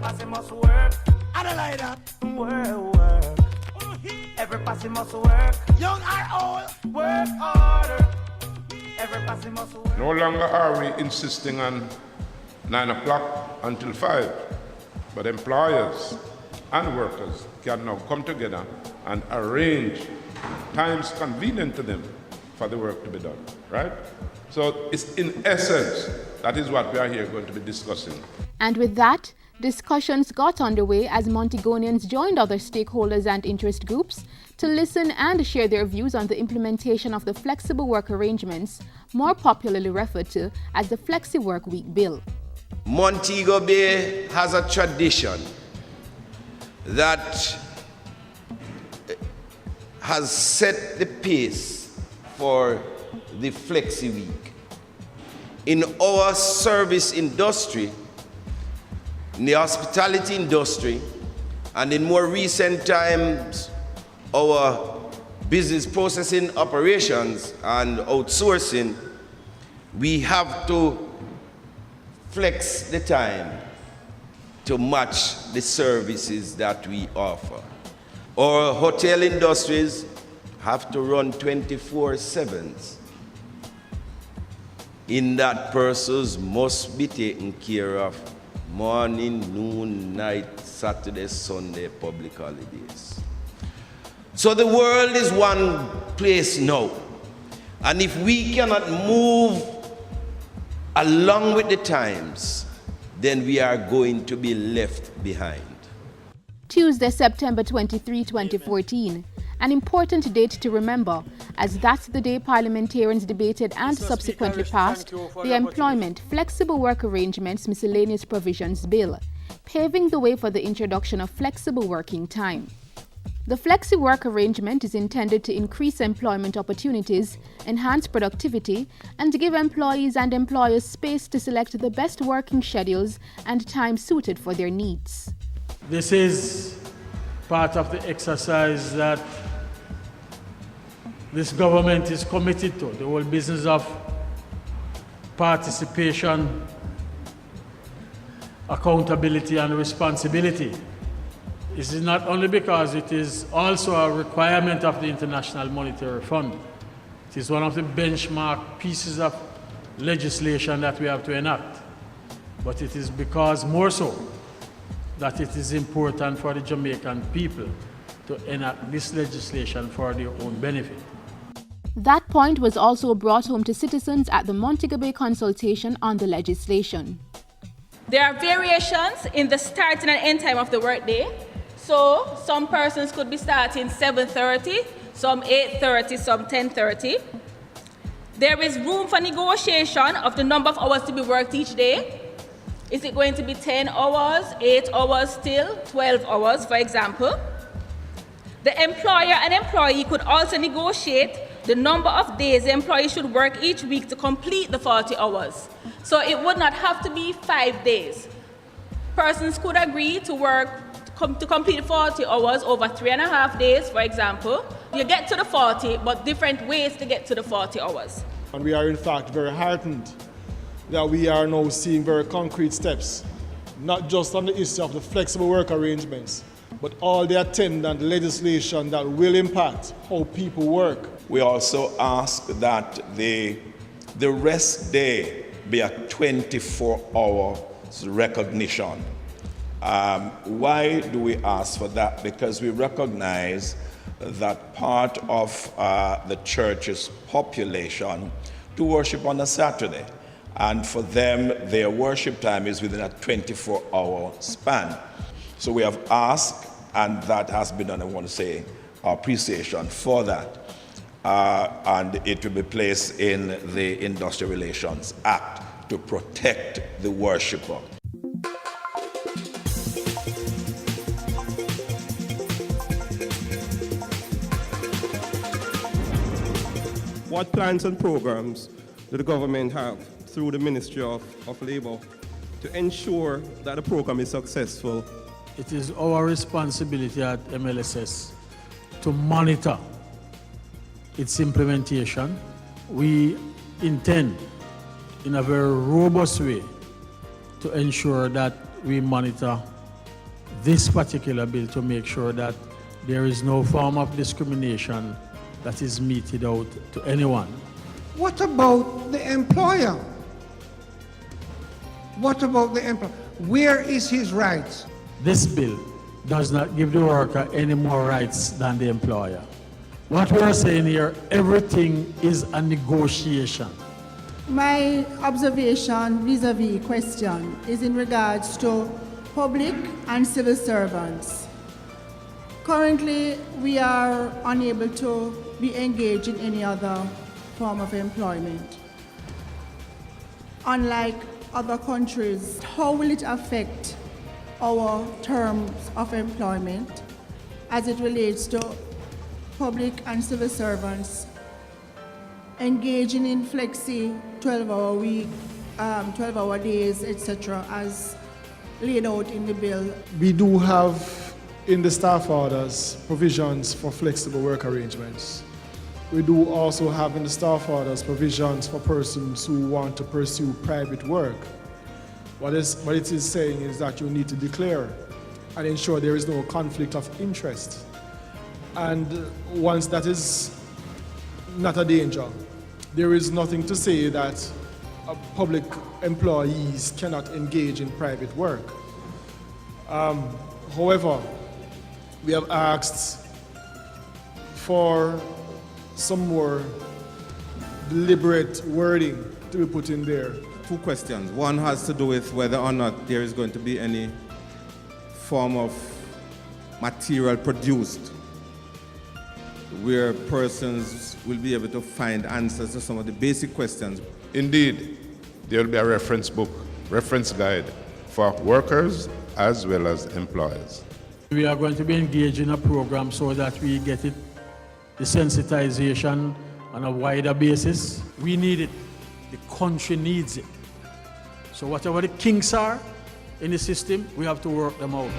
person must work. I don't like that. Work. Every person must work. Young or old, work harder. Every person must work. No longer are we insisting on 9 o'clock until 5, but employers and workers can now come together and arrange times convenient to them for the work to be done, right? So it's in essence, that is what we are here going to be discussing. And with that, discussions got underway as Montegonians joined other stakeholders and interest groups to listen and share their views on the implementation of the flexible work arrangements, more popularly referred to as the Flexi Work Week Bill. Montego Bay has a tradition that has set the pace for the Flexi Week. In our service industry, in the hospitality industry, and in more recent times, our business processing operations and outsourcing, we have to flex the time to match the services that we offer. Our hotel industries have to run 24/7s. In that persons must be taken care of morning, noon, night, Saturday, Sunday, public holidays. So the world is one place now. And if we cannot move along with the times, then we are going to be left behind. Tuesday, September 23, 2014. An important date to remember, as that's the day parliamentarians debated and subsequently passed the Employment Flexible Work Arrangements Miscellaneous Provisions Bill, paving the way for the introduction of flexible working time. The Flexi Work Arrangement is intended to increase employment opportunities, enhance productivity, and give employees and employers space to select the best working schedules and time suited for their needs. This is part of the exercise that this government is committed to, the whole business of participation, accountability, and responsibility. This is not only because it is also a requirement of the International Monetary Fund. It is one of the benchmark pieces of legislation that we have to enact. But it is because more so that it is important for the Jamaican people to enact this legislation for their own benefit. That point was also brought home to citizens at the Monetgo Bay consultation on the legislation. There are variations in the starting and end time of the workday. So some persons could be starting 7:30, some 8:30, some 10:30. There is room for negotiation of the number of hours to be worked each day. Is it going to be 10 hours, 8 hours still, 12 hours, for example? The employer and employee could also negotiate the number of days the employee should work each week to complete the 40 hours. So it would not have to be 5 days. Persons could agree to work to complete 40 hours over 3.5 days, for example. You get to the 40, but different ways to get to the 40 hours. And we are in fact very heartened that we are now seeing very concrete steps, not just on the issue of the flexible work arrangements, but all the attendant legislation that will impact how people work. We also ask that the rest day be a 24-hour recognition. Why do we ask for that? Because we recognize that part of the church's population to worship on a Saturday. And for them, their worship time is within a 24-hour span. So we have asked, and that has been done, I want to say, appreciation for that. And it will be placed in the Industrial Relations Act to protect the worshipper. What plans and programs do the government have through the Ministry of Labour to ensure that the program is successful? It is our responsibility at MLSS to monitor its implementation. We intend, in a very robust way, to ensure that we monitor this particular bill to make sure that there is no form of discrimination that is meted out to anyone. What about the employer? What about the employer? Where is his rights? This bill does not give the worker any more rights than the employer. What we're saying here, everything is a negotiation. My observation vis-a-vis question is in regards to public and civil servants. Currently, we are unable to be engaged in any other form of employment. Unlike other countries, how will it affect our terms of employment as it relates to public and civil servants engaging in flexi 12-hour week, 12-hour days, etc., as laid out in the bill? We do have in the staff orders provisions for flexible work arrangements. We do also have in the staff orders provisions for persons who want to pursue private work. What it is saying is that you need to declare and ensure there is no conflict of interest. And once that is not a danger, there is nothing to say that public employees cannot engage in private work. However, we have asked for some more deliberate wording to be put in there. Two questions. One has to do with whether or not there is going to be any form of material produced where persons will be able to find answers to some of the basic questions. Indeed, there will be a reference book, reference guide for workers as well as employers. We are going to be engaged in a program so that we get it, the sensitization on a wider basis. We need it. The country needs it. So whatever the kinks are in the system, we have to work them out.